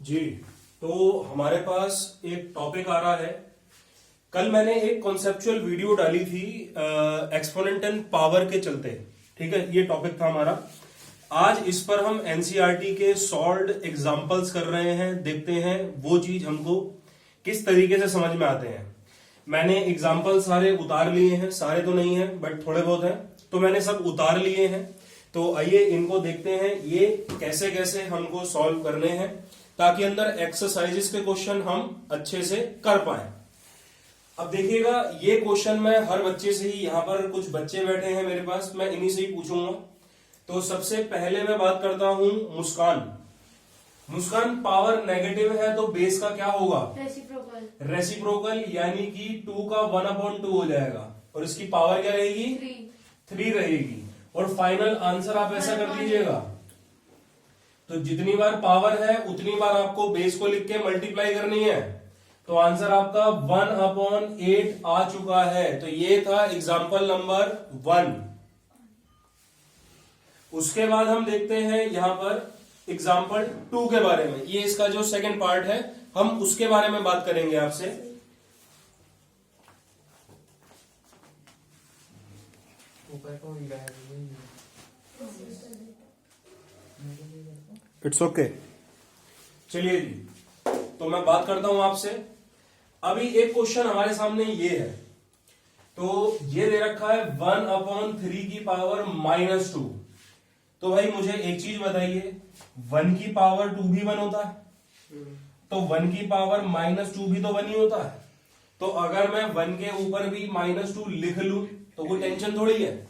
जी, तो हमारे पास एक टॉपिक आ रहा है। कल मैंने एक कॉन्सेप्चुअल वीडियो डाली थी एक्सपोनेंट पावर के चलते। ठीक है, ये टॉपिक था हमारा। आज इस पर हम एनसीईआरटी के सॉल्व्ड एग्जांपल्स कर रहे हैं, देखते हैं वो चीज हमको किस तरीके से समझ में आते हैं। मैंने एग्जांपल सारे उतार लिए हैं, सारे तो नहीं है बट थोड़े बहुत हैं, तो मैंने सब उतार लिए हैं। तो आइए इनको देखते हैं, ये कैसे कैसे हमको सॉल्व करने हैं ताकि अंदर एक्सरसाइजेस के क्वेश्चन हम अच्छे से कर पाए। अब देखिएगा, ये क्वेश्चन मैं हर बच्चे से ही, यहाँ पर कुछ बच्चे बैठे हैं मेरे पास, मैं इन्हीं से ही पूछूंगा। तो सबसे पहले मैं बात करता हूं मुस्कान। मुस्कान, पावर नेगेटिव है तो बेस का क्या होगा? रेसिप्रोकल। रेसिप्रोकल यानी कि 2 का 1/2 हो जाएगा और इसकी पावर क्या रहेगी? 3 रहेगी। और फाइनल आंसर आप ऐसा कर दीजिएगा, तो जितनी बार पावर है उतनी बार आपको बेस को लिख के मल्टीप्लाई करनी है। तो आंसर आपका 1/8 आ चुका है। तो ये था एग्जाम्पल नंबर 1। उसके बाद हम देखते हैं यहां पर एग्जाम्पल 2 के बारे में। ये इसका जो सेकंड पार्ट है, हम उसके बारे में बात करेंगे आपसे। It's okay. चलिए जी, तो मैं बात करता हूं आपसे। अभी एक क्वेश्चन हमारे सामने ये है, तो ये दे रखा है 1/3 की पावर -2। तो भाई मुझे एक चीज बताइए, 1 की पावर 2 भी 1 होता है, तो 1 की पावर -2 भी तो 1 ही होता है। तो अगर मैं 1 के ऊपर भी -2 लिख लूं तो कोई टेंशन थोड़ी है।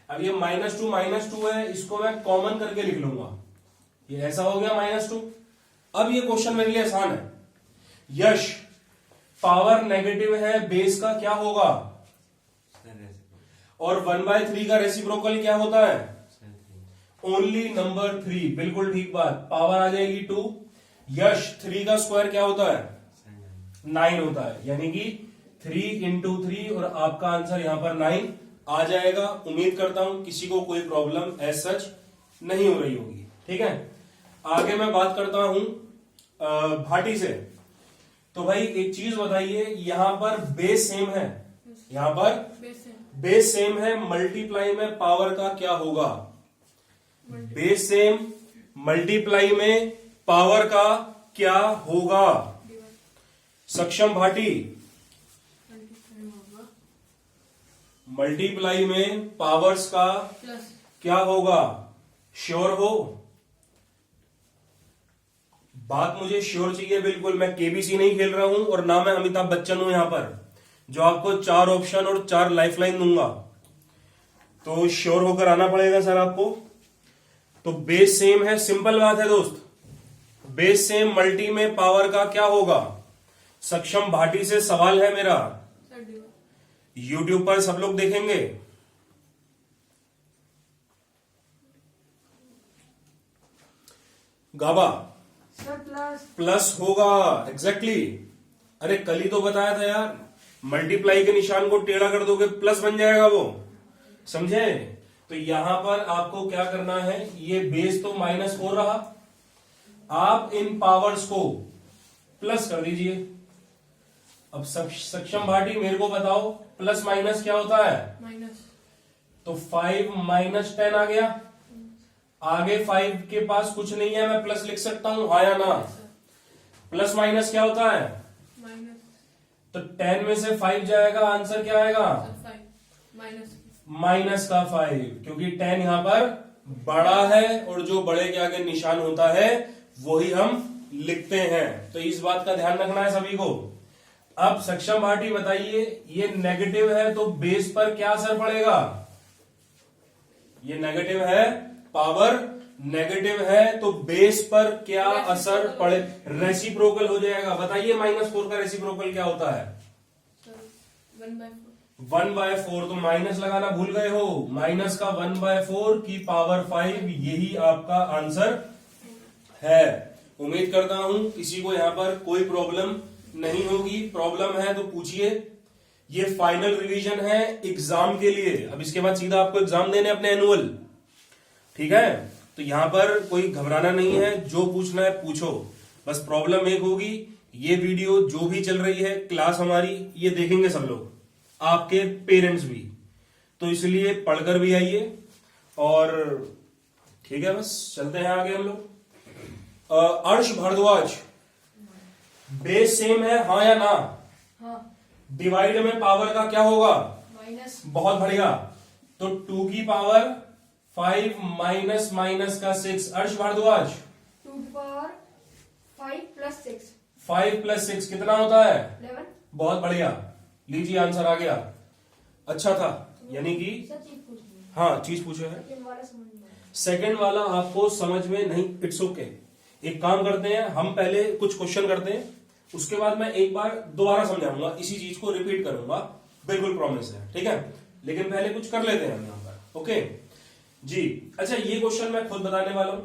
अब ये -2 है, इसको मैं कॉमन करके लिख लूंगा, ये ऐसा हो गया -2। अब ये क्वेश्चन मेरे लिए आसान है। यश, पावर नेगेटिव है, बेस का क्या होगा? और 1/3 का रेसिप्रोकल क्या होता है? Only number 3। बिल्कुल ठीक बात, पावर आ जाएगी 2। यश, 3 का स्क्वायर क्या होता है? 9 होता है, यानी कि 3 × 3 और आपका आंसर यहां पर 9 आ जाएगा। उम्मीद करता हूं किसी को कोई प्रॉब्लम एज सच नहीं हो रही होगी। ठीक है, आगे मैं बात करता हूं भाटी से। तो भाई एक चीज बताइए, यहां पर बेस सेम है, यहां पर बेस सेम है, मल्टीप्लाई में पावर का क्या होगा? बेस सेम, मल्टीप्लाई में पावर का क्या होगा? सक्षम भाटी, मल्टीप्लाई में पावर्स का क्या होगा? श्योर हो? बात मुझे श्योर चाहिए बिल्कुल। मैं केबीसी नहीं खेल रहा हूं और ना मैं अमिताभ बच्चन हूं यहां पर, जो आपको 4 ऑप्शन और 4 लाइफलाइन दूंगा। तो श्योर होकर आना पड़ेगा सर आपको। तो बेस सेम है, सिंपल बात है दोस्त। बेस सेम, मल्टी में पावर का क्या होगा? सक्षम भाटी से सवाल है मेरा, यूट्यूब पर सब लोग देखेंगे। गाबा, प्लस होगा, एग्जैक्टली। अरे कल ही तो बताया था यार, मल्टीप्लाई के निशान को टेढ़ा कर दोगे प्लस बन जाएगा वो, समझे? तो यहां पर आपको क्या करना है, ये बेस तो -4 रहा, आप इन पावर्स को प्लस कर दीजिए। अब सक्षम भाटी मेरे को बताओ, प्लस माइनस क्या होता है? तो 5 - 10 आ गया। आगे 5 के पास कुछ नहीं है, मैं प्लस लिख सकता हूं, हाँ या ना? प्लस माइनस क्या होता है? तो 10 में से 5 जाएगा, आंसर क्या आएगा? माइनस का 5, क्योंकि 10 यहां पर बड़ा है और जो बड़े के आगे निशान होता है वही हम लिखते हैं। तो इस बात का ध्यान रखना है सभी को। अब सक्षम भाटी बताइए, ये नेगेटिव है तो बेस पर क्या असर पड़ेगा? ये नेगेटिव है, पावर नेगेटिव है तो बेस पर क्या असर पड़े? रेसिप्रोकल हो जाएगा। बताइए -4 का रेसिप्रोकल क्या होता है? 1/4। तो माइनस लगाना भूल गए हो, माइनस का 1/4 की पावर 5, यही आपका आंसर है। उम्मीद करता हूं किसी को यहां पर कोई प्रॉब्लम नहीं होगी। प्रॉब्लम है तो पूछिए। ये फाइनल रिवीजन है एग्जाम के लिए। अब इसके बाद सीधा आपको एग्जाम देने अपने एनुअल, ठीक है? तो यहां पर कोई घबराना नहीं है, जो पूछना है पूछो। बस प्रॉब्लम एक होगी, ये वीडियो जो भी चल रही है क्लास हमारी, ये देखेंगे सब लोग, आपके पेरेंट्स भी, तो इसलिए पढ़कर भी आइए। और ठीक है, बस चलते हैं आगे हम लोग। अर्श भारद्वाज, बेस सेम है हाँ या ना? हाँ। डिवाइड में पावर का क्या होगा? माइनस। बहुत बढ़िया। तो 2 की पावर 5 माइनस माइनस का 6। अर्श भारद्वाज 2 की पावर 5 प्लस 6 5 प्लस 6 कितना होता है? 11। बहुत बढ़िया, लीजिए आंसर आ गया। अच्छा था, यानी कि सर चीज पूछनी है। हाँ चीज पूछो है। सेकंड वाला समझ में आया। सेकंड वाला आपको समझ में नहीं, इट्स ओके। एक काम करते हैं, हम पहले कुछ क्वेश्चन करते हैं, उसके बाद मैं एक बार दोबारा समझाऊंगा, इसी चीज को रिपीट करूंगा, बिल्कुल प्रॉमिस है, ठीक है। लेकिन पहले कुछ कर लेते हैं हम यहाँ पर, ओके जी। अच्छा, ये क्वेश्चन मैं खुद बताने वाला हूं।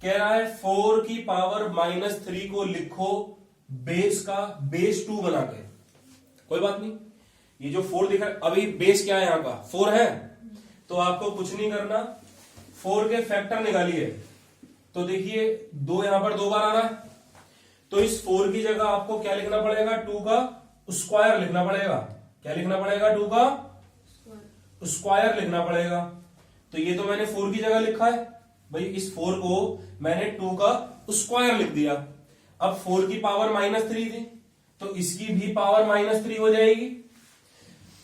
कह रहा है 4 की पावर -3 को लिखो बेस का बेस 2 बना के। कोई बात नहीं, ये जो 4 दिखा है, अभी बेस क्या है यहाँ का? 4 है, तो आपको कुछ नहीं करना, 4 के फैक्टर निकालिए। तो देखिए 2 यहां पर 2 बार आ रहा है, तो इस 4 की जगह आपको क्या लिखना पड़ेगा? 2 का स्क्वायर लिखना पड़ेगा। क्या लिखना पड़ेगा? 2 का स्क्वायर लिखना पड़ेगा। तो ये तो मैंने 4 की जगह लिखा है भाई, इस 4 को मैंने 2 का स्क्वायर लिख दिया। अब 4 की पावर -3 थी, तो इसकी भी पावर -3 हो जाएगी।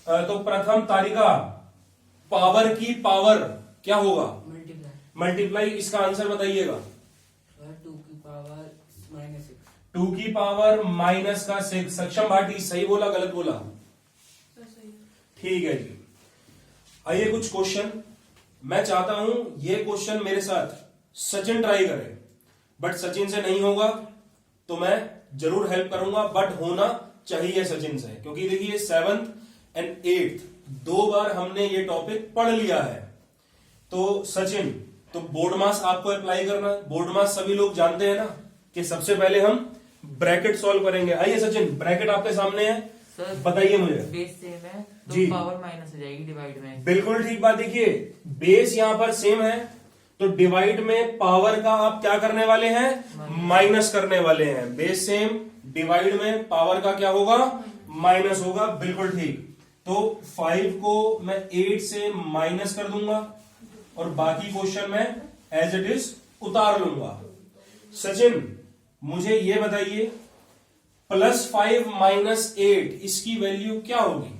तो प्रथम तालिका पावर की पावर क्या होगा? मल्टीप्लाई। इसका आंसर बताइएगा। 2 की पावर -6। 2 की पावर -6। सक्षम भाटी सही बोला गलत बोला? सर सही। ठीक है जी। आइए कुछ क्वेश्चन, मैं चाहता हूं ये क्वेश्चन मेरे साथ सचिन ट्राई करे, बट सचिन से नहीं होगा तो मैं जरूर हेल्प करूंगा, बट होना चाहिए सचिन से, क्योंकि देखिए 7th एंड 8th 2 बार हमने ये टॉपिक पढ़ लिया है। तो सचिन, तो बोर्ड मास आपको अप्लाई करना है। बोर्ड मास सभी लोग जानते हैं ना कि सबसे पहले हम ब्रैकेट सॉल्व करेंगे। आइए सचिन, ब्रैकेट आपके सामने है, सर बताइए मुझे। बेस सेम है तो जी। पावर माइनस हो जाएगी डिवाइड में। बिल्कुल ठीक बात। देखिए बेस यहां पर सेम है, तो डिवाइड में पावर का आप क्या करने वाले हैं? माइनस करने वाले हैं। बेस सेम, डिवाइड में पावर का क्या होगा? माइनस होगा, बिल्कुल ठीक। तो 5 को मैं 8 से माइनस कर दूंगा और बाकी क्वेश्चन में एज इट इज उतार लूंगा। सचिन मुझे ये बताइए, +5 -8 इसकी वैल्यू क्या होगी?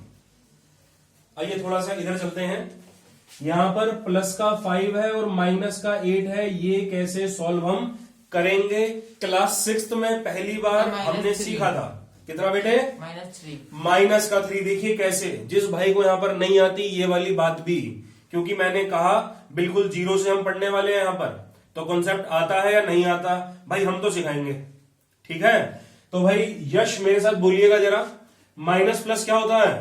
आइए थोड़ा सा इधर चलते हैं। यहां पर प्लस का 5 है और माइनस का 8 है, ये कैसे सॉल्व हम करेंगे? क्लास 6th में पहली बार हमने सीखा था। कितना बेटे? -3। -3। देखिए कैसे, जिस भाई को यहां पर नहीं आती ये वाली बात भी, क्योंकि मैंने कहा बिल्कुल 0 से हम पढ़ने वाले हैं यहां पर, तो कॉन्सेप्ट आता है या नहीं आता भाई हम तो सिखाएंगे, ठीक है। तो भाई यश मेरे साथ बोलिएगा जरा, माइनस प्लस क्या होता है?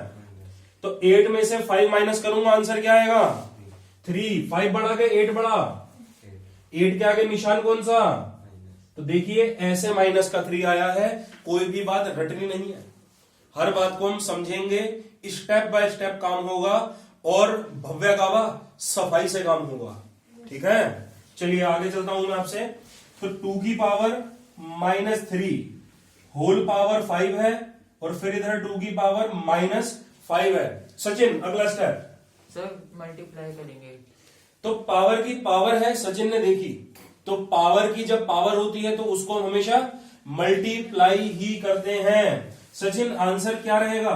तो 8 में से 5 माइनस करूंगा, आंसर क्या आएगा? 3। 5 बढ़ा के 8 बढ़ा, 8 के आगे निशान कौन सा? तो देखिए ऐसे -3 आया है। कोई भी बात रटनी नहीं है, हर बात को हम समझेंगे, स्टेप बाय स्टेप काम होगा और भव्य गावा सफाई से काम होगा, ठीक है। चलिए आगे चलता हूं मैं आपसे। तो 2 की पावर -3 होल पावर 5 है और फिर इधर 2 की पावर -5 है। सचिन अगला स्टेप। सर मल्टीप्लाई करेंगे। तो पावर की पावर है, सचिन ने देखी, तो पावर की जब पावर होती है तो उसको हम हमेशा मल्टीप्लाई ही करते हैं। सचिन आंसर क्या रहेगा?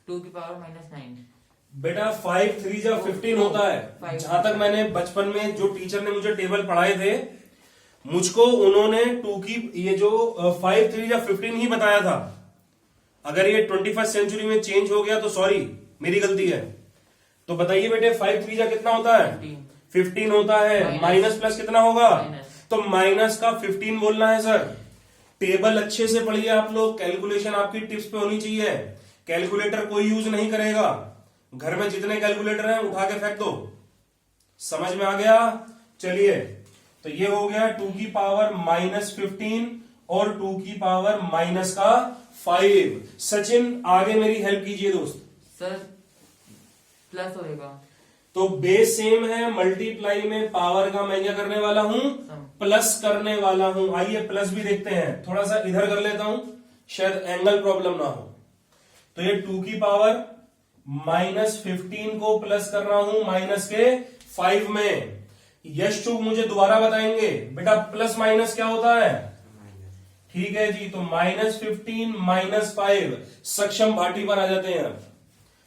2 की पावर -9। बेटा 5 3 जा 15 होता है। जहां तक मैंने बचपन में जो टीचर ने मुझे टेबल पढ़ाए थे, मुझको उन्होंने 2 की ये जो 5 3 जा 15 ही बताया था। अगर ये 21st सेंचुरी में चेंज हो गया तो सॉरी, मेरी गलती है। तो बताइए बेटे 5 3 जा कितना होता है? 15 होता है। माइनस प्लस कितना होगा? तो माइनस का 15 बोलना है सर। टेबल अच्छे से पढ़िए आप लोग, कैलकुलेशन आपकी टिप्स पे होनी चाहिए। कैलकुलेटर कोई यूज नहीं करेगा, घर में जितने कैलकुलेटर हैं उठा के फेंक दो। समझ में आ गया? चलिए, तो ये हो गया 2 की पावर -15 और 2 की पावर -5। सचिन आगे मेरी हेल्प कीजिए दोस्त। सर प्लस होएगा। तो बेस सेम है, मल्टीप्लाई में पावर का मैं क्या करने वाला हूं, प्लस करने वाला हूं। आइए प्लस भी देखते हैं, थोड़ा सा इधर कर लेता हूं, शायद एंगल प्रॉब्लम ना हो। तो ये 2 की पावर -15 को प्लस कर रहा हूं माइनस के 5 में। यश चुग मुझे दोबारा बताएंगे बेटा प्लस माइनस क्या होता है। ठीक है जी, तो -15 -5 सक्षम भाटी पर आ जाते हैं अब।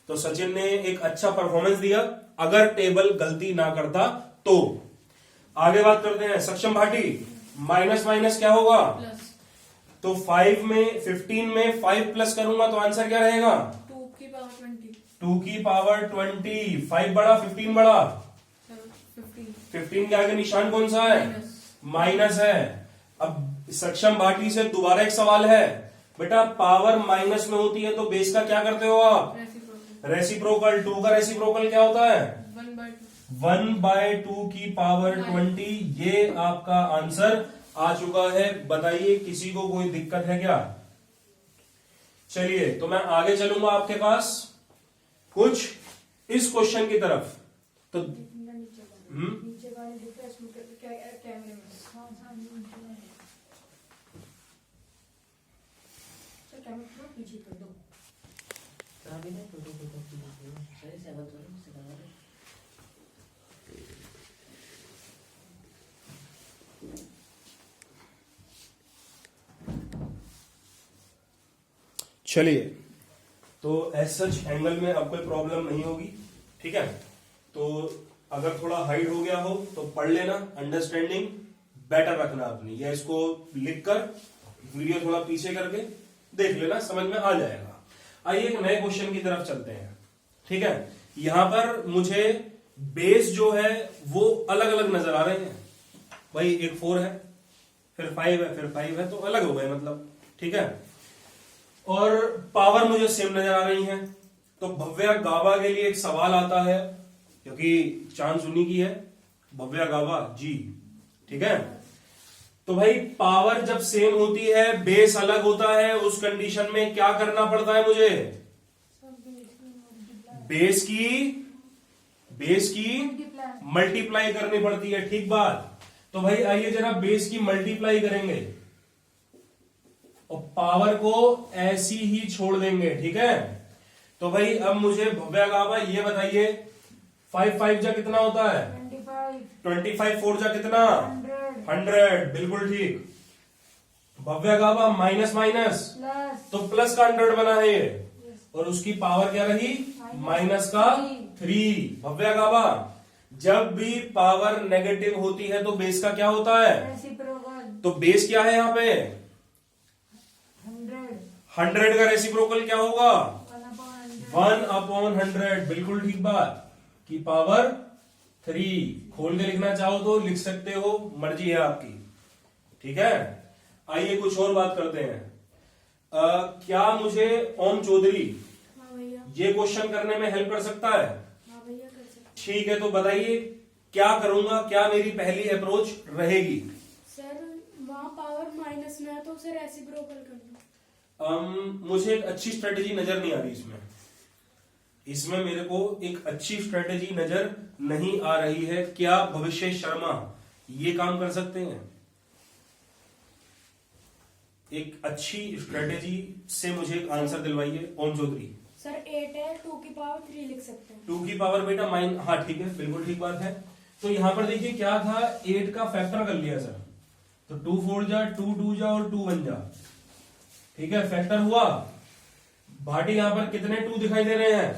तो सचिन ने एक अच्छा परफॉर्मेंस दिया, अगर टेबल गलती ना करता तो। आगे बात करते हैं, सक्षम भाटी माइनस माइनस क्या होगा, तो 5 में 15 में 5 प्लस करूंगा तो आंसर क्या रहेगा, 2 की पावर 20। 2 की पावर 20। 5 बड़ा 15 बड़ा, 15 के आगे निशान कौन सा है, माइनस है। अब सक्षम भाटी से दोबारा एक सवाल है, बेटा पावर माइनस में होती है तो बेस का क्या करते हो आप, रेसिप्रोकल। 2 का रेसिप्रोकल क्या होता है, 1/2 की पावर 20। ये आपका आंसर आ चुका है। बताइए किसी को कोई दिक्कत है क्या। चलिए तो मैं आगे चलूंगा आपके पास कुछ इस क्वेश्चन की तरफ। तो नीचे वाले दिख रहा है इसमें कैमरे में। सर कैमरा थोड़ा पीछे कर दो। चलिए तो एज सच एंगल में अब कोई प्रॉब्लम नहीं होगी, ठीक है। तो अगर थोड़ा हाइट हो गया हो तो पढ़ लेना, अंडरस्टैंडिंग बेटर रखना अपनी, या इसको लिखकर वीडियो थोड़ा पीछे करके देख लेना, समझ में आ जाएगा। आइए एक नए क्वेश्चन की तरफ चलते हैं, ठीक है। यहां पर मुझे बेस जो है वो अलग अलग नजर आ रहे हैं भाई, एक 4 है फिर 5 है फिर 5 है, तो अलग हो गए मतलब, ठीक है। और पावर मुझे सेम नजर आ रही है। तो भव्या गाबा के लिए एक सवाल आता है, क्योंकि चांस उन्हीं की है, भव्या गाबा जी, ठीक है। तो भाई पावर जब सेम होती है बेस अलग होता है, उस कंडीशन में क्या करना पड़ता है मुझे, बेस की मल्टीप्लाई करनी पड़ती है, ठीक बात। तो भाई आइए जरा बेस की मल्टीप्लाई करेंगे और पावर को ऐसी ही छोड़ देंगे, ठीक है। तो भाई अब मुझे भव्या गाबा ये बताइए, 5 5 जा कितना होता है, 25 4 जा कितना, 100, बिल्कुल ठीक। भव्या गाबा माइनस माइनस तो प्लस का 100 बना है ये, और उसकी पावर क्या रही, माइनस का 3। भव्या गाबा जब भी पावर नेगेटिव होती है तो बेस का क्या होता है, तो बेस क्या है यहाँ पे, 100 का रेसिप्रोकल क्या होगा, 1/100, बिल्कुल ठीक बात, की पावर 3। खोल के लिखना चाहो तो लिख सकते हो, मर्जी है आपकी, ठीक है। आइए कुछ और बात करते हैं। क्या मुझे ओम चौधरी ये क्वेश्चन करने में हेल्प कर सकता है, ठीक है। तो बताइए क्या करूंगा, क्या मेरी पहली अप्रोच रहेगी। सर वहाँ पावर माइनस में है तो उसे रेसिप्रोकल कर दो। मुझे एक अच्छी स्ट्रेटेजी नजर नहीं आ रही इसमें मेरे को एक अच्छी स्ट्रेटेजी नजर नहीं आ रही है। क्या भविष्य शर्मा ये काम कर सकते हैं, एक अच्छी स्ट्रेटेजी से मुझे एक आंसर दिलवाइए ओम चौधरी। सर 8 है, 2 की पावर 3 लिख सकते हैं। 2 की पावर बेटा हाँ ठीक है, बिल्कुल ठीक बात है। तो यहां पर देखिए क्या था, 8 का फैक्टर कर लिया सर, तो 2 4 जा, 2 2 जा और 2 1 जा, ठीक है, फैक्टर हुआ। भाटी यहां पर कितने 2 दिखाई दे रहे हैं,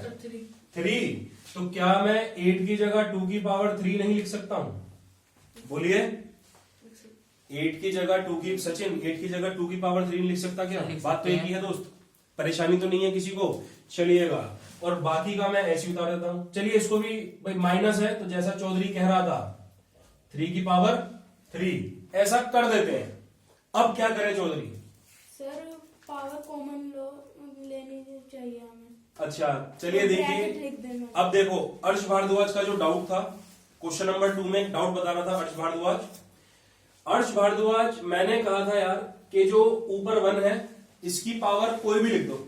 3। तो क्या मैं 8 की जगह 2 की पावर 3 नहीं लिख सकता हूं, बोलिए। 8 की जगह 2 की, सचिन 8 की जगह 2 की पावर 3 लिख सकता क्या, बात तो एक ही है दोस्त, परेशानी तो नहीं है किसी को, चलिएगा। और बाकी का मैं ऐसे उतार देता हूं, चलिए इसको भी भाई माइनस है तो जैसा चौधरी कह रहा था 3 की पावर 3 ऐसा कर देते हैं। अब क्या करें चौधरी, सर पावर कॉमन लेनी चाहिए हमें। अच्छा चलिए देखिए, अब देखो अर्श भारद्वाज का जो डाउट था क्वेश्चन नंबर 2 में, डाउट बता रहा था अर्श भारद्वाज मैंने कहा था यार कि जो ऊपर 1 है इसकी पावर कोई भी लिख दो,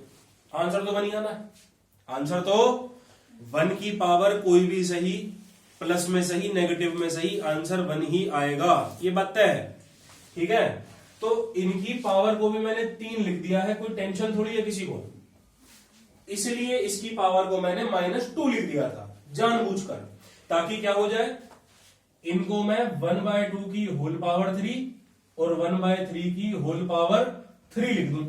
आंसर तो बन ही आना है, आंसर तो 1 की पावर कोई भी सही, प्लस में सही नेगेटिव में सही, आंसर 1 ही आएगा, ये बात तय है। ठीक है, तो इनकी पावर को भी मैंने 3 लिख दिया है, कोई टेंशन थोड़ी है किसी को, इसलिए इसकी पावर को मैंने -2 लिख दिया था जानबूझकर, ताकि क्या हो जाए, इनको मैं 1/2 की होल पावर 3 और 1/3 की होल पावर 3 लिख दूं,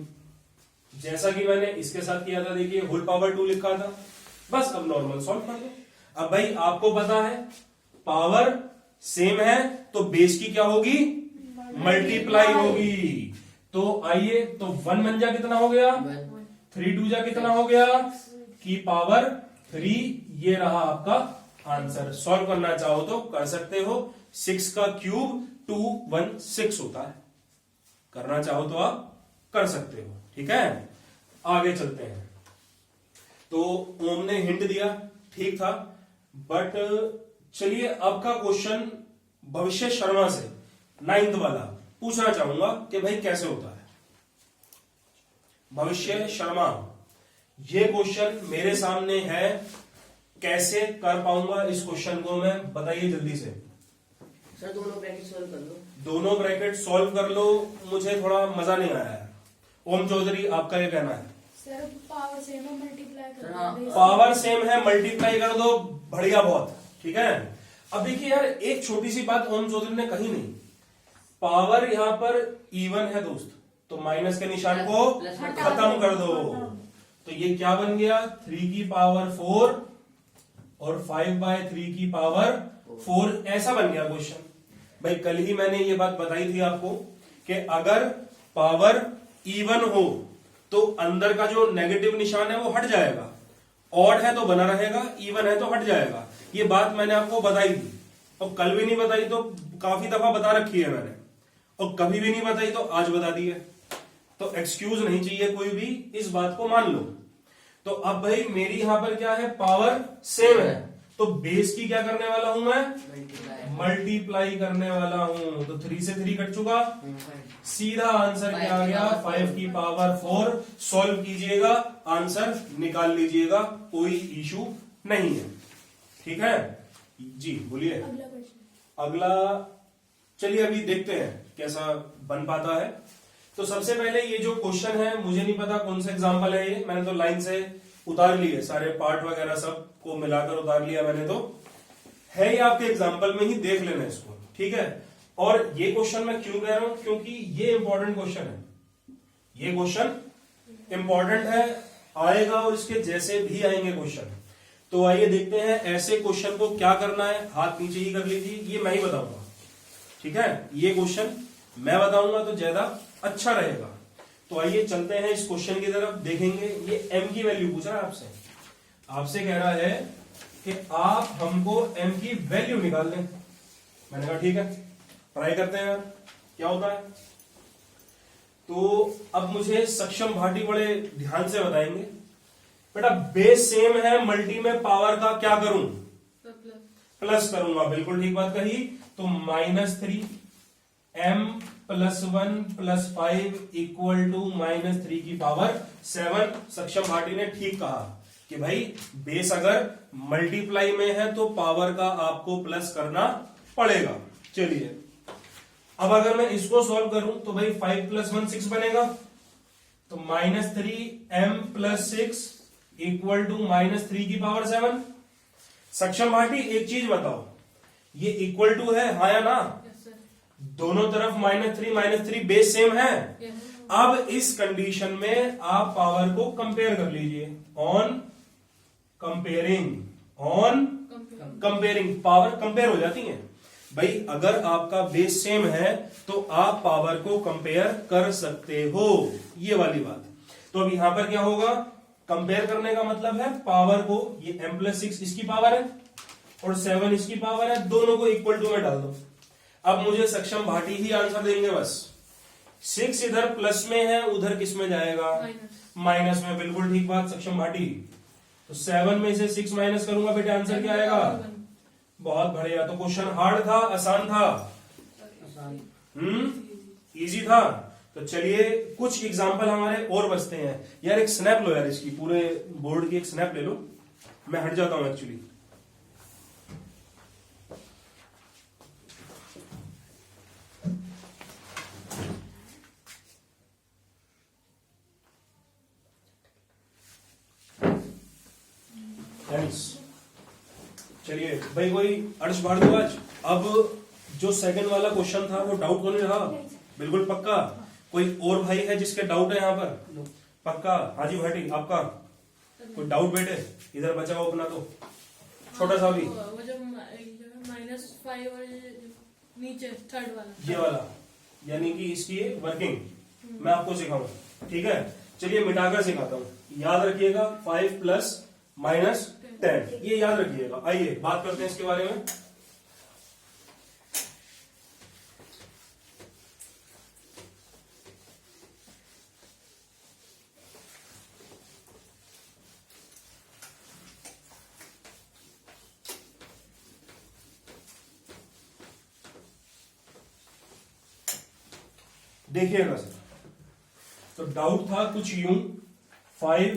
जैसा कि मैंने इसके साथ किया था। देखिए होल पावर 2 लिखा था, बस अब नॉर्मल सॉल्व कर दो। अब भाई आपको पता है पावर सेम है तो बेस की क्या होगी, मल्टीप्लाई होगी। तो आइए, तो 1 बन जा कितना हो गया, 3 2 जा कितना हो गया, की पावर 3, ये रहा आपका आंसर। सॉल्व करना चाहो तो कर सकते हो, 6 का क्यूब 216 होता है, करना चाहो तो आप कर सकते हो। ठीक है, आगे चलते हैं। तो ओम ने हिंट दिया, ठीक था, बट चलिए अब का क्वेश्चन भविष्य शर्मा से 9th वाला पूछना चाहूंगा कि भाई कैसे होता है। भविष्य शर्मा, ये क्वेश्चन मेरे सामने है, कैसे कर पाऊंगा इस क्वेश्चन को मैं, बताइए जल्दी से। सर दोनों ब्रैकेट सॉल्व कर लो। दोनों ब्रैकेट सॉल्व कर लो, मुझे थोड़ा मजा नहीं आया है। ओम चौधरी आपका ये कहना है। सर पावर सेम है, मल्टीप्लाई कर हाँ। दो। पावर सेम है, मल्टीप्लाई कर दो, बढ़िया बहुत। ठीक है, अब देखिए यार एक छोटी सी बात ओम चौधरी ने कही नहीं, पावर यहां पर इवन है दोस्त, तो माइनस के निशान को प्लस में खत्म कर दो। तो ये क्या बन गया, 3 की पावर 4 और 5/3 की पावर 4, ऐसा बन गया क्वेश्चन। भाई कल ही मैंने ये बात बताई थी आपको कि अगर पावर इवन हो तो अंदर का जो नेगेटिव निशान है वो हट जाएगा, ऑड है तो बना रहेगा, इवन है तो हट जाएगा। ये बात मैंने आपको बताई थी, और कल भी नहीं बताई तो काफी दफा बता रखी है मैंने, और कभी भी नहीं बताई तो आज बता दी है। तो एक्सक्यूज नहीं चाहिए कोई भी, इस बात को मान लो। तो अब भाई मेरी यहां पर क्या है, पावर सेम है, तो बेस की क्या करने वाला हूं मैं, मल्टीप्लाई करने वाला हूं। तो 3 से 3 कट चुका, सीधा आंसर क्या आ गया, 5 की पावर 4। सॉल्व कीजिएगा, आंसर निकाल लीजिएगा, कोई इशू नहीं है। ठीक है जी, बोलिए। अगला क्वेश्चन। अगला चलिए अभी देखते हैं कैसा बन पाता है। तो सबसे पहले ये जो क्वेश्चन है, मुझे नहीं पता कौन सा एग्जांपल है ये, मैंने तो लाइन से उतार लिए, सारे पार्ट वगैरह सब को मिलाकर उतार लिया मैंने, तो है ये आपके एग्जांपल में ही, देख लेना इसको। ठीक है, और ये क्वेश्चन मैं क्यों कह रहा हूं, क्योंकि ये इंपॉर्टेंट क्वेश्चन है, ये क्वेश्चन इंपॉर्टेंट है, आएगा और इसके जैसे भी आएंगे क्वेश्चन। तो आइए देखते हैं ऐसे क्वेश्चन को क्या करना है, हाथ नीचे ही कर लीजिए, ये मैं ही बताऊंगा। ठीक है, ये क्वेश्चन मैं बताऊंगा तो ज्यादा अच्छा रहेगा। तो आइए चलते हैं इस क्वेश्चन की तरफ, देखेंगे। ये m की वैल्यू पूछ रहा है आपसे, आपसे कह रहा है कि आप हमको m की वैल्यू निकाल दें। मैंने कहा ठीक है, ट्राई करते हैं यार क्या होता है। तो अब मुझे सक्षम भाटी बड़े ध्यान से बताएंगे, बेटा बेस सेम है, मल्टी में पावर का क्या करूं, प्लस करूंगा, बिल्कुल ठीक बात कही। तो -3 m + 1 + 5 = -3 की पावर 7। सक्षम भाटी ने ठीक कहा कि भाई बेस अगर मल्टीप्लाई में है तो पावर का आपको प्लस करना पड़ेगा। चलिए अब अगर मैं इसको सॉल्व करूं तो भाई 5 + 1 6 बनेगा, तो -3m + 6 = -3 की पावर 7। सक्षम भाटी एक चीज बताओ, ये इक्वल टू है हाँ या ना, दोनों तरफ -3 बेस सेम है। अब इस कंडीशन में आप पावर को कंपेयर कर लीजिए, ऑन कंपेयरिंग पावर कंपेयर हो जाती है। भाई अगर आपका बेस सेम है तो आप पावर को कंपेयर कर सकते हो, ये वाली बात। तो अब यहां पर क्या होगा, कंपेयर करने का मतलब है पावर को, ये m + 6 इसकी पावर है और 7 इसकी पावर है, दोनों को इक्वल टू में डाल दो। अब मुझे सक्षम भाटी ही आंसर देंगे बस। 6 इधर प्लस में है, उधर किस में जाएगा, माइनस में, बिल्कुल ठीक बात सक्षम भाटी। तो 7 में से 6 माइनस करूंगा बेटे, आंसर क्या आएगा, बहुत बढ़िया। तो क्वेश्चन हार्ड था आसान था, इजी था। तो चलिए कुछ एग्जांपल हमारे और बचते हैं यार, एक स्नैप लो यार इसकी, पूरे बोर्ड की एक स्नैप ले लो। मैं हट जाता हूं एक्चुअली। चलिए भाई, कोई अर्श भारद्वाज, अब जो सेकंड वाला क्वेश्चन था वो डाउट होने रहा? बिल्कुल पक्का? कोई और भाई है जिसके डाउट है यहाँ पर? पक्का? हाजी भाटी आपका कोई डाउट बेटे? इधर बचा हो अपना तो छोटा सा भी, वो जो -5 और नीचे थर्ड वाला, ये वाला, यानी कि इसकी वर्किंग मैं आपको सिखाऊंगा, ठीक है? चलिए मिटाकर सिखाता हूँ, याद रखिएगा 5 + -10, ये याद रखिएगा। आइए बात करते हैं इसके बारे में। देखिएगा सर, तो डाउट था कुछ यूं, 5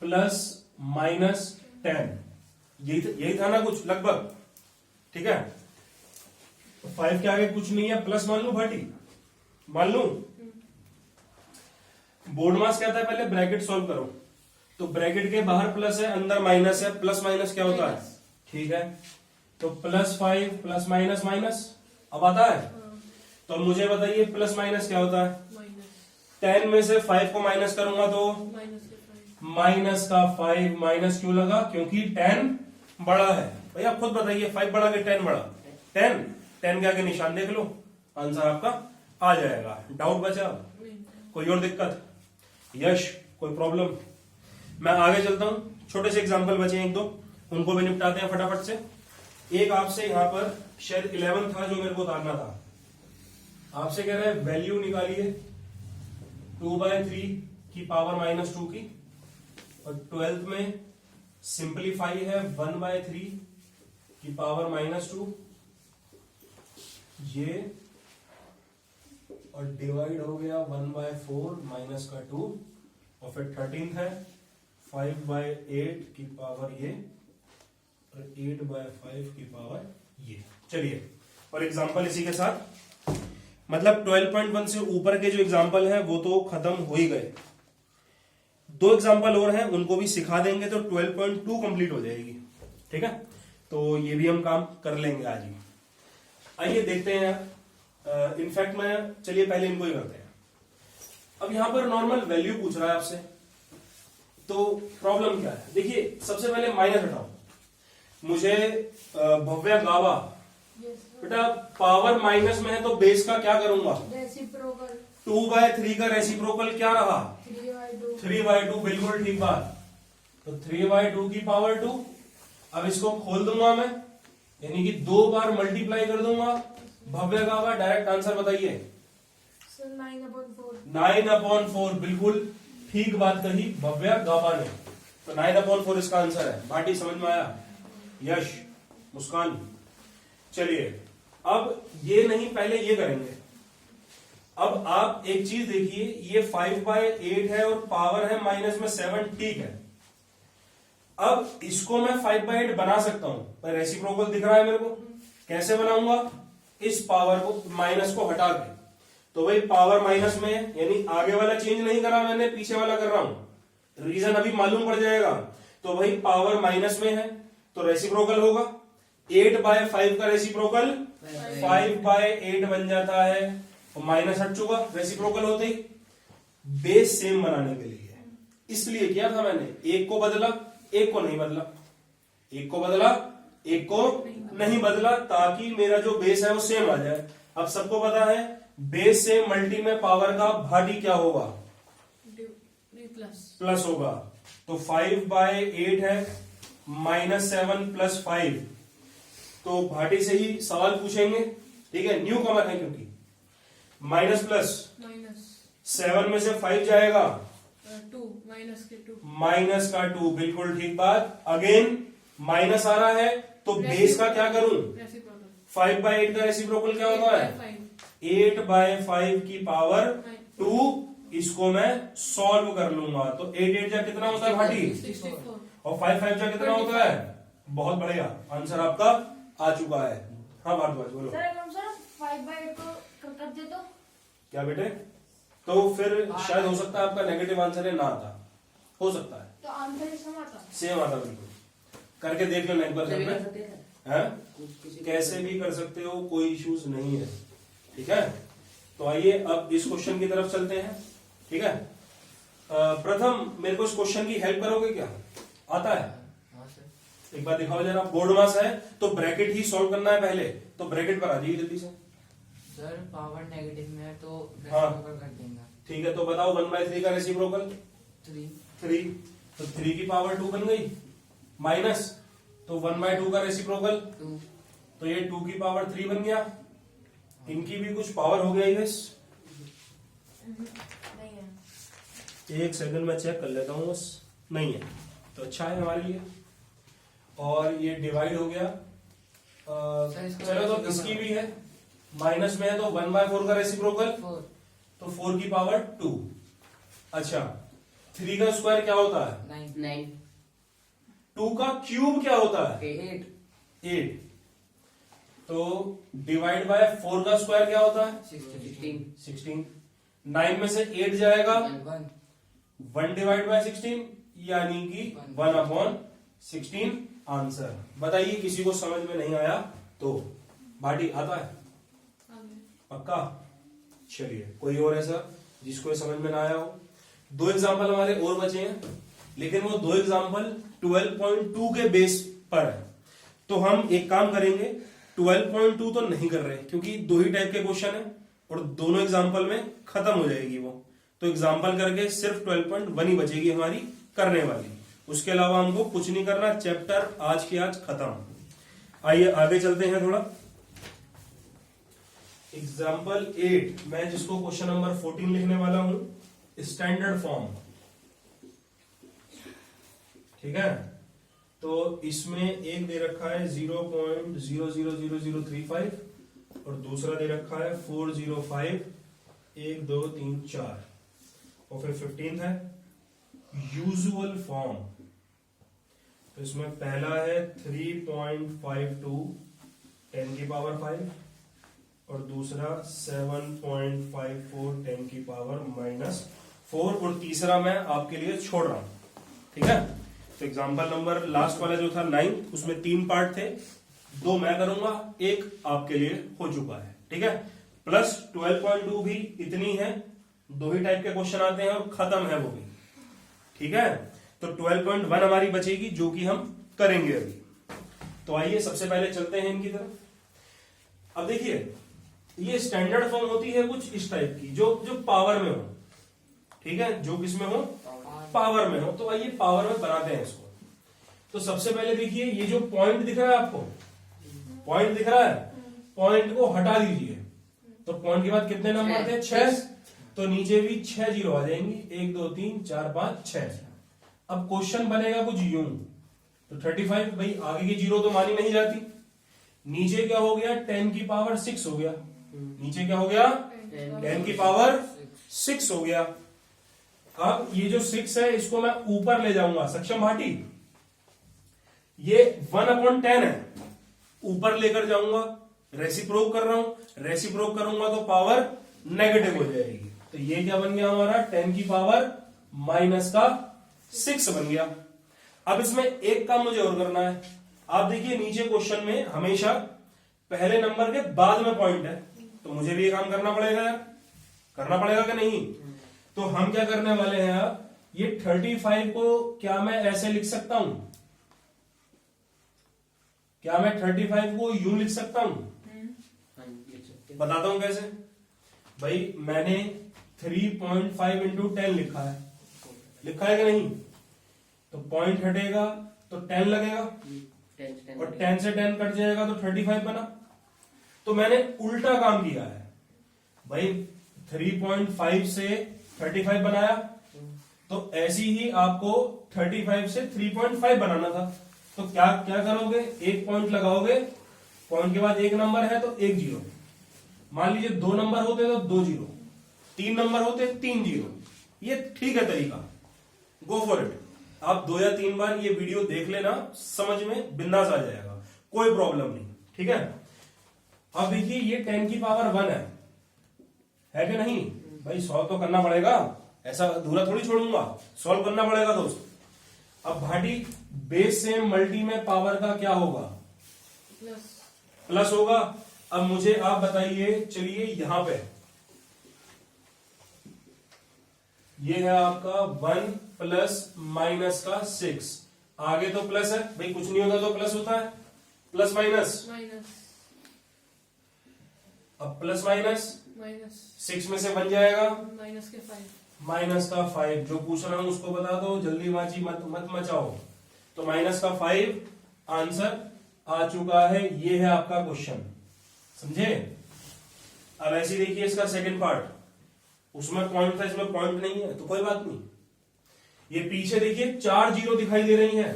+ -10, यही था ना कुछ लगभग, ठीक है? तो 5 के आगे कुछ नहीं है, प्लस मान लू भाटी, मान लू। बोर्ड मास कहता है पहले ब्रैकेट सॉल्व करो, तो ब्रैकेट के बाहर प्लस है, अंदर माइनस है, प्लस माइनस क्या होता है? ठीक है, तो +5 + माइनस अब आता है। तो मुझे बताइए प्लस माइनस क्या होता है? 10 में से 5 को माइनस करूंगा तो माइनस का 5, माइनस क्यों लगा? क्योंकि 10 बड़ा है। भैया खुद बताइए, 5 बड़ा कि 10 बड़ा? 10 के आगे निशान देख लो, आंसर आपका आ जाएगा। डाउट बचा? कोई और दिक्कत? यश कोई प्रॉब्लम? मैं आगे चलता हूं, छोटे से एग्जांपल बचे 1-2, उनको भी निपटाते हैं फटाफट से। एक आपसे यहां पर शायद 11 था जो मेरे को उतारना था, आपसे कह रहे हैं वैल्यू निकालिए 2/3 की पावर -2 की, और 12th में सिंपलीफाई है 1/3 की पावर -2, ये और डिवाइड हो गया 1/4 माइनस का 2, और फिर 13th है 5/8 की पावर ये, और 8/5 की पावर ये। चलिए, और एग्जांपल इसी के साथ, मतलब 12.1 से ऊपर के जो एग्जाम्पल हैं वो तो खत्म हो ही गए। 2 एग्जाम्पल और हैं, उनको भी सिखा देंगे तो 12.2 कंप्लीट हो जाएगी, ठीक है? तो ये भी हम काम कर लेंगे आज ही। आइए देखते हैं, इनफैक्ट मैं, चलिए पहले इनको ही करते हैं। अब यहां पर नॉर्मल वैल्यू पूछ रहा है आपसे, तो प्रॉब्लम क्या है? देखिए सबसे पहले माइनस हटाओ, मुझे भव्या गावा, बेटा पावर माइनस में है तो बेस का क्या करूंगा? रेसिप्रोकल। 2/3 का रेसिप्रोकल क्या रहा? 3/2, बिल्कुल ठीक बात। तो 3/2 की पावर 2, अब इसको खोल दूंगा मैं, यानी कि 2 बार मल्टीप्लाई कर दूंगा। भव्य गावा, डायरेक्ट आंसर बताइए। 9/4, बिल्कुल ठीक बात कही भव्या गावा ने, तो 9/4 इसका आंसर है। बाटी समझ में आया? यश, मुस्कान, चलिए अब ये नहीं, पहले ये करेंगे। अब आप एक चीज देखिए, ये 5/8 है और पावर है माइनस में 7, ठीक है। अब इसको मैं 5/8 बना सकता हूं, पर रेसिप्रोकल दिख रहा है मेरे को, कैसे बनाऊंगा? इस पावर को, माइनस को हटा के, तो भाई पावर माइनस में है, यानी आगे वाला चेंज नहीं करा मैंने, पीछे वाला कर रहा हूं, रीजन अभी मालूम पड़ जाएगा। तो भाई पावर माइनस में है तो रेसिप्रोकल होगा, 8/5 का रेसिप्रोकल 5/8 बन जाता है, तो माइनस हट चुका रेसिप्रोकल होते ही। बेस सेम बनाने के लिए इसलिए किया था मैंने, एक को बदला, एक को नहीं बदला, एक को बदला, एक को नहीं बदला, ताकि मेरा जो बेस है वो सेम आ जाए। अब सबको पता है बेस से मल्टी में पावर का भाटी क्या होगा? प्लस होगा, तो 5/8 है, -7 + 5, तो भाटी से ही सवाल पूछेंगे, ठीक है? न्यू कमर है क्योंकि माइनस प्लस 7 में से 5 जाएगा 2, माइनस का 2, बिल्कुल ठीक बात। अगेन माइनस आ रहा है तो बेस का क्या करूं? 5/8 का रेसिप्रोकल क्या होता है? 8/5 की पावर 2, इसको मैं सॉल्व कर लूंगा, तो 8 8 जा कितना होता है भाटी? और 5 5 जा कितना होता है? बहुत बढ़िया, आंसर आपका आ चुका है। हाँ भारद्वाज बोलो। सर अगर हम सर 5/8 को कर दे तो क्या बेटे? तो फिर शायद हो सकता है आपका नेगेटिव आंसर है ना आता, हो सकता है तो आंसर सम आता। सेम आता, बिल्कुल करके देख लो एक बार घर कर में, सकते हैं हैं? किसी कैसे भी कर सकते हो, कोई इश्यूज नहीं है, ठीक है। तो आइए अब इस क्वेश्चन की तरफ चलते हैं, ठीक है। प्रथम मेरे को इस क्वेश्चन की हेल्प करोगे क्या? आता है? हाँ सर। एक बार दिखाओ जरा। बोर्ड मास है तो ब्रैकेट ही सॉल्व करना है पहले, तो ब्रैकेट पर आ जाइए जल्दी से। सर पावर नेगेटिव में है तो हाँ। रेसिप्रोकल कर देंगे। ठीक है, तो बताओ 1/3 का रेसिप्रोकल 3 तो 3 की पावर 2 बन गई, माइनस तो 1/2 का रेसिप्रोकल 2 तो ये 2 की पावर 3 बन गया। इनकी भी कुछ पावर हो गया ही बस। नहीं है। एक सेकंड में चेक कर लेता हूँ, बस नहीं है तो अच्छा है हमारे लिए। और ये डिवाइड हो गया। इसको चलो तो रेसिप्रोकल इसकी भी है, माइनस में है तो 1/4 का रेसिप्रोकल 4 तो 4 की पावर 2। अच्छा 3 का स्क्वायर क्या होता है? 9 9 2 का क्यूब क्या होता है? 8 8। तो डिवाइड बाय 4 का स्क्वायर क्या होता है? 16 16। 9 में से 8 जाएगा 1 1 डिवाइड बाय 16 यानी कि 1/16 आंसर। बताइए किसी को समझ में नहीं आया तो? भाटी आता है पक्का? चलिए कोई और ऐसा जिसको ये समझ में ना आया हो? 2 एग्जांपल हमारे और बचे हैं, लेकिन वो 2 एग्जांपल 12.2 के बेस पर है। तो हम एक काम करेंगे, 12.2 तो नहीं कर रहे क्योंकि 2 ही टाइप के क्वेश्चन है और दोनों एग्जांपल में खत्म हो जाएगी वो। तो एग्जांपल करके सिर्फ 12.1 ही बचेगी हमारी करने वाली, उसके अलावा हमको कुछ नहीं करना। चैप्टर आज के आज खत्म। आइए आगे चलते हैं थोड़ा। एग्जाम्पल 8 मैं जिसको क्वेश्चन नंबर 14 लिखने वाला हूं, स्टैंडर्ड फॉर्म, ठीक है। तो इसमें एक दे रखा है 0.000035 और दूसरा दे रखा है 405 1 2 3 4 और फिर 15 है यूजुअल फॉर्म। तो इसमें पहला है 3.52 10 की पावर 5 और दूसरा 7.54 10 की पावर -4 और तीसरा मैं आपके लिए छोड़ रहा हूं, ठीक है। तो एग्जांपल नंबर लास्ट वाला जो था 9 उसमें 3 पार्ट थे, 2 मैं करूंगा, 1 आपके लिए हो चुका है, ठीक है। प्लस 12.2 भी इतनी है, 2 ही टाइप के क्वेश्चन आते हैं और खत्म है वो भी, ठीक है। तो 12.1 हमारी बचेगी जो कि हम करेंगे अभी। तो आइए सबसे पहले चलते हैं इनकी तरफ। अब देखिए ये स्टैंडर्ड फॉर्म होती है कुछ इस टाइप की, जो पावर में हो, ठीक है, जो किसमें हो? पावर में हो। तो आइए पावर में बनाते हैं इसको। तो सबसे पहले देखिए ये जो पॉइंट दिख रहा है आपको, पॉइंट दिख रहा है, पॉइंट को हटा दीजिए। तो पॉइंट के बाद कितने नंबर थे? 6। तो नीचे भी 6 जीरो आ जाएंगी, 1 2 3 4 5 6। अब क्वेश्चन बनेगा कुछ यूं, तो 35 भाई आगे की जीरो तो मानी नहीं जाती। नीचे क्या हो गया? 10 की पावर 6 हो गया। नीचे क्या हो गया? 10 की पावर 6 हो गया। अब ये जो 6 है इसको मैं ऊपर ले जाऊंगा, सक्षम भाटी, ये 1/10 है, ऊपर लेकर जाऊंगा, रेसिप्रोक कर रहा हूं, रेसिप्रोक करूंगा तो पावर नेगेटिव हो जाएगी। तो ये क्या बन गया हमारा? 10 की पावर -6 बन गया। अब इसमें एक काम मुझे और करना है। आप देखिए नीचे क्वेश्चन में हमेशा पहले नंबर के बाद में पॉइंट है, तो मुझे भी ये काम करना पड़ेगा यार, करना पड़ेगा कि नहीं? तो हम क्या करने वाले हैं अब, ये 35 को क्या मैं ऐसे लिख सकता हूं? क्या मैं 35 को यूं लिख सकता हूं? बताता हूं कैसे। भाई मैंने 3.5 इंटू 10 लिखा है कि नहीं? तो पॉइंट हटेगा तो 10 लगेगा और 10 से 10 कट जाएगा तो 35 बना। तो मैंने उल्टा काम किया है भाई, 3.5 से 35 बनाया, तो ऐसी ही आपको 35 से 3.5 बनाना था। तो क्या क्या करोगे? एक पॉइंट लगाओगे, पॉइंट के बाद एक नंबर है तो एक जीरो। मान लीजिए 2 नंबर होते तो 2 जीरो, 3 नंबर होते 3 जीरो। ये ठीक है तरीका, गो फॉर इट। आप 2 या 3 बार ये वीडियो देख लेना, समझ में बिंदास आ जाएगा, कोई प्रॉब्लम नहीं। ठीक है, अब देखिए ये 10 की पावर 1 है कि नहीं भाई? सॉल्व तो करना पड़ेगा, ऐसा अधूरा थोड़ी छोड़ूंगा, सॉल्व करना पड़ेगा दोस्त। अब भाटी बेस से मल्टी में पावर का क्या होगा? प्लस प्लस होगा। अब मुझे आप बताइए, चलिए यहां पे ये है आपका 1 प्लस माइनस का 6, आगे तो प्लस है भाई, कुछ नहीं होता तो प्लस होता है, प्लस माइनस, माइनस अब प्लस माइनस माइनस 6 में से बन जाएगा माइनस के 5, माइनस का 5। जो पूछ रहा हूं उसको बता दो, जल्दीबाजी मत मचाओ। तो माइनस का 5 आंसर आ चुका है, ये है आपका क्वेश्चन, समझे? अब ऐसे देखिए इसका सेकंड पार्ट, उसमें पॉइंट था, इसमें पॉइंट नहीं है तो कोई बात नहीं। ये पीछे देखिए 4 जीरो दिखाई दे रही हैं,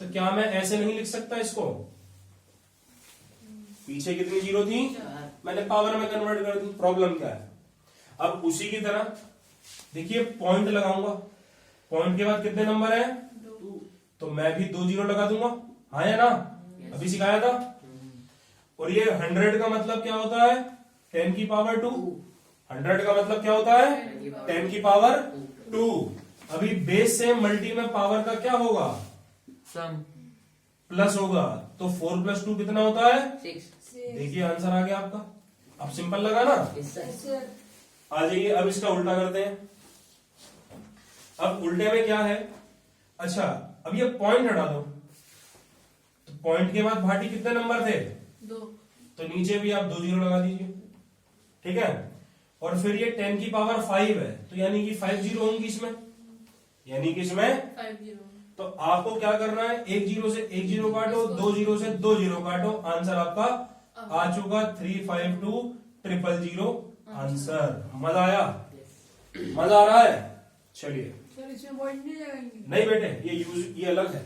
तो क्या मैं ऐसे नहीं लिख सकता इसको? पीछे कितनी जीरो थी, मैंने पावर में कन्वर्ट कर दी, प्रॉब्लम क्या है? अब उसी की तरह देखिए पॉइंट लगाऊंगा, पॉइंट के बाद कितने नंबर है? 2, तो मैं भी 2 जीरो लगा दूंगा, हाँ या ना? अभी सिखाया था। और ये 100 का मतलब क्या होता है? 10 की पावर 2। 100 का मतलब क्या होता है? 10 की पावर 2। अभी बेस से मल्टी में पावर का क्या होगा? सम प्लस होगा, तो 4 प्लस 2 कितना होता है? 6 देखिए आंसर आ गया आपका। अब सिंपल लगा ना? yes sir सर आ जाइए, अब इसका उल्टा करते हैं। अब उल्टे में क्या है? अच्छा, अब ये पॉइंट हटा दो, तो पॉइंट के बाद भाटी कितने नंबर थे? 2, तो नीचे भी आप 2 जीरो लगा दीजिए, ठीक है? और फिर ये 10 की पावर 5 है, तो यानी कि 5 जीरो होंगी इसमें, यानी कि इसमें 5 0, तो आपको क्या करना है? 1 जीरो से 1 जीरो काटो, 2 जीरो से 2 जीरो काटो, आंसर आपका आ चुका 352 000 आंसर। मजा आया? मजा आ रहा है? चलिए, सर इसमें पॉइंट नहीं लगाएंगे? नहीं बेटे, ये अलग है,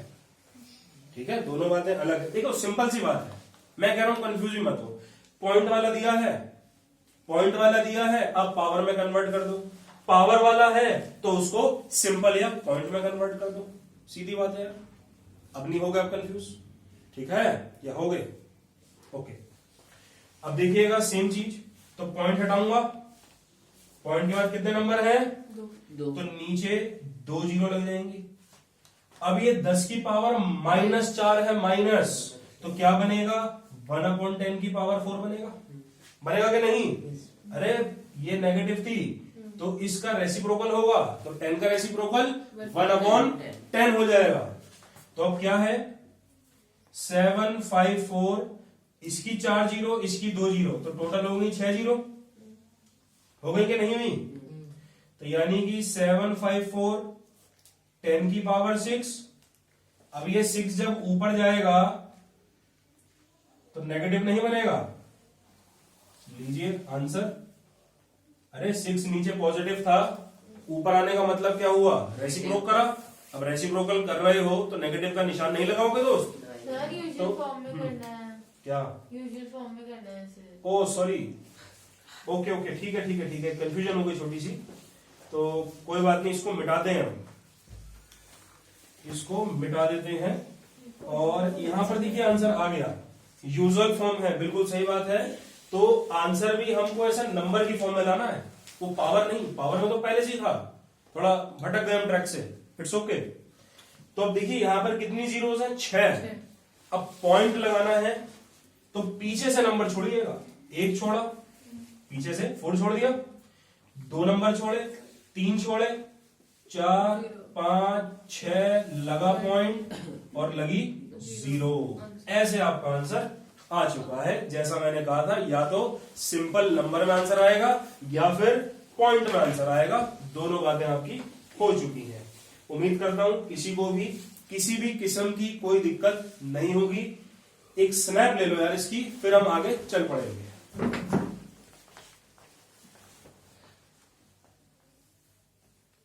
ठीक है? दोनों बातें अलग है। देखो सिंपल सी बात है, मैं कह रहा हूं कंफ्यूज ही मत हो। पॉइंट वाला दिया है, पॉइंट वाला दिया है, अब पावर में कन्वर्ट कर दो। पावर वाला है तो उसको सिंपल या पॉइंट में कन्वर्ट कर दो, सीधी बात है यार। अब नहीं हो गया आप कंफ्यूज, ठीक है? या हो गए? ओके, अब देखिएगा सेम चीज, तो पॉइंट हटाऊंगा, पॉइंट के बाद कितने नंबर है? 2, 2 तो नीचे 2 जीरो लग जाएंगे। अब ये 10 की पावर -4 है, माइनस, तो क्या बनेगा? 1/10 की पावर 4 बनेगा, बनेगा कि नहीं? अरे ये नेगेटिव थी, तो इसका रेसिप्रोकल होगा, तो 10 का रेसिप्रोकल 1/10 हो जाएगा। तो अब क्या है? 754, इसकी 4 जीरो, इसकी 2 जीरो, तो टोटल हो गई 6 जीरो, हो गई कि नहीं हुई? तो यानी कि 754 10 की पावर 6। अब ये 6 जब ऊपर जाएगा तो नेगेटिव नहीं बनेगा, लीजिए आंसर। अरे 6 नीचे पॉजिटिव था, ऊपर आने का मतलब क्या हुआ? रेसिप्रोक करा। अब रेसिप्रोकल कर रहे हो तो नेगेटिव का निशान नहीं लगाओगे दोस्त। सर यूजुअल फॉर्म में करना है, क्या? यूजुअल फॉर्म में करना है ऐसे। ओ सॉरी, ओके ओके, ठीक है ठीक है ठीक है, कंफ्यूजन हो गई छोटी सी, तो कोई बात नहीं, इसको मिटाते हैं हम, इसको मिटा देते हैं। और यहां पर देखिए आंसर आ गया, यूजुअल फॉर्म है, बिल्कुल सही बात है। तो आंसर भी हमको ऐसा नंबर की फॉर्म में लाना है, वो पावर नहीं, पावर में तो पहले से ही था, थोड़ा भटक गए हम ट्रैक से, इट्स ओके। तो अब देखिए यहां पर कितनी जीरोस हैं? 6। अब पॉइंट लगाना है तो पीछे से नंबर छोड़िएगा, 1 छोड़ा, पीछे से 4 छोड़ दिया, 2 नंबर छोड़े, 3 छोड़े, 4 5 6 लगा पॉइंट और लगी 0। ऐसे आपका आंसर आ चुका है। जैसा मैंने कहा था, या तो सिंपल नंबर में आंसर आएगा या फिर पॉइंट में आंसर आएगा, दोनों बातें आपकी हो चुकी हैं। उम्मीद करता हूं किसी को भी किसी भी किस्म की कोई दिक्कत नहीं होगी। एक स्नैप ले लो यार इसकी, फिर हम आगे चल पड़ेंगे।